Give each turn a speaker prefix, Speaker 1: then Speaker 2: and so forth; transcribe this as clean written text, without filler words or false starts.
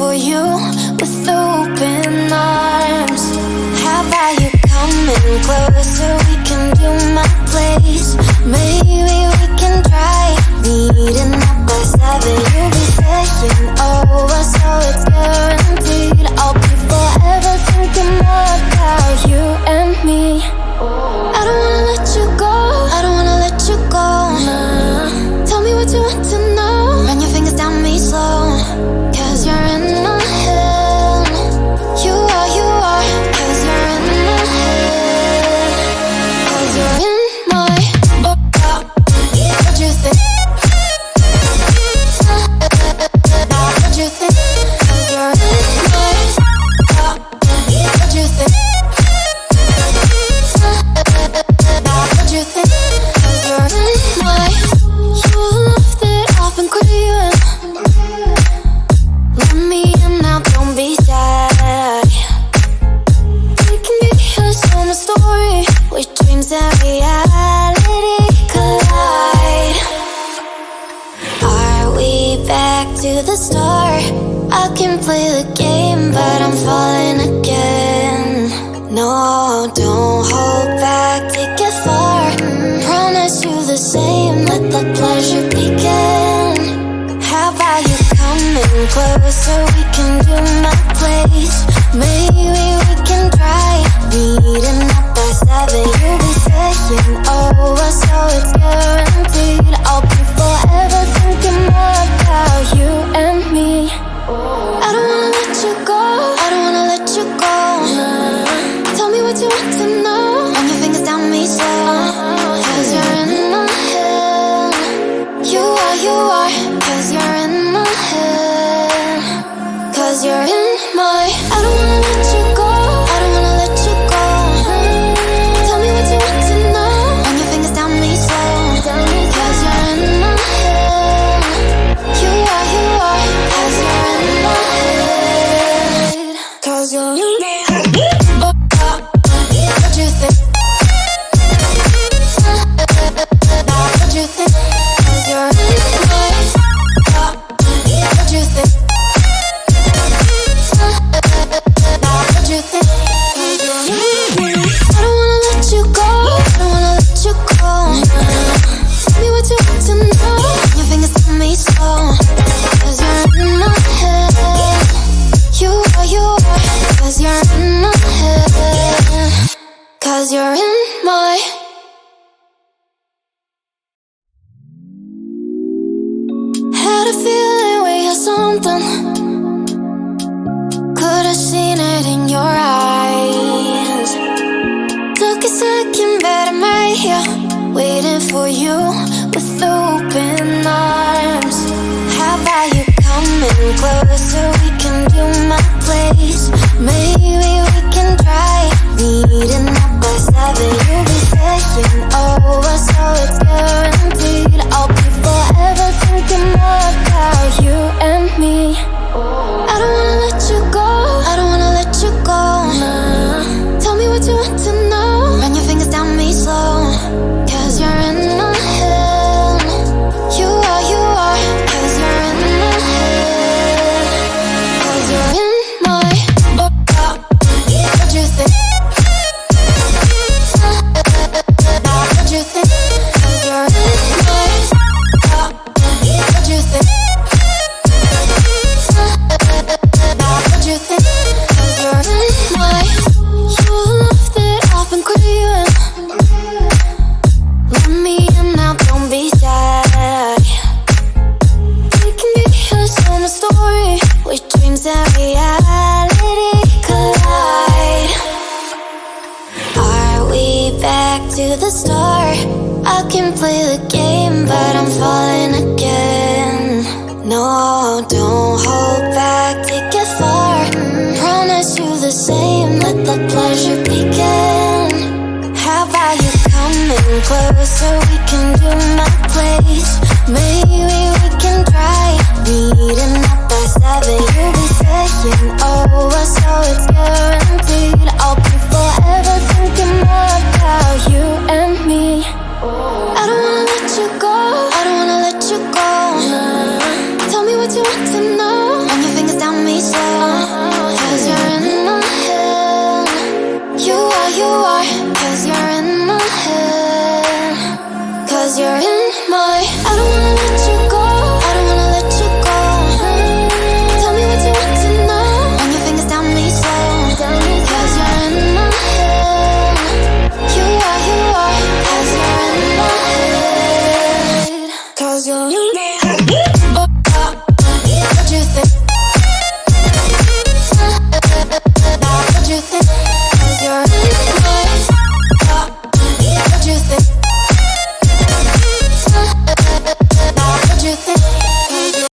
Speaker 1: for you with open arms. How about you coming closer? We can do my place. Maybe we can try meeting up by 7. You'll be saying over, so it's guaranteed. I'll be forever thinking more about you and me. I don't wanna let you go, I don't wanna let you go. Tell me what you want to know. Run your fingers down me slow, 'cause you're in my head. You are, 'cause you're in my head. 'Cause you're in my what you think? What you think? 'Cause you're in my what you think? What you think? 'Cause you're in my you left it up and craving. Let me in now, don't be shy. We can be a summer story where dreams and reality collide. Are we back to the start? I can play the game, but I'm falling again. No, don't hold back, take it far. Promise you the same, let the pleasure begin. How about you coming closer? We can do my place. Maybe we can try meeting up by 7. You'll be saying over, so it's guaranteed. I'll be forever thinking more about you and me. I don't wanna let you go, I don't wanna let you go. Tell me what you want to know. Run your fingers down me slow, 'cause you're in my head. You are, 'cause you're in my head. 'Cause you're in my I don't wanna let you go, I don't wanna let you go. Tell me what you want to know. Run your fingers down me slow, 'cause you're in my head. You are, 'cause you're in my head. 'Cause you're in my head. What you think? What you think? 'Cause you're in my what you think? What you think? 'Cause you're in my I don't wanna let you go, I don't wanna let you go. Tell me what you want to know. Your fingers on me slow, 'cause you're in my head. You are, 'cause you're in my head. 'Cause you're in my had a feeling we had something. Could've seen it in your eyes. Took a second, but I'm right here waiting for you with open arms. How about you coming closer? We can do my place. Maybe we can try meeting up by 7. You'll be saying over, so it's guaranteed. I'll be forever thinking more about you and me. I don't wanna let you go, I don't wanna let you go. Tell me what you want to know. Run your fingers down me slow, 'cause you're in my head. You are, 'cause you're in my head. 'Cause you're in my what you think? What you think? 'Cause you're in my what you think? What you think? 'Cause you're in my you left it up and craving. Let me in now, don't be shy. We can be a summer story where dreams and reality collide. Are we back to the start? I can play the game, but I'm falling again. No, don't hold back, take it far. Promise you the same, let the pleasure begin. How about you coming closer? We can do my place. Maybe we can try meeting up by 7. You'll be saying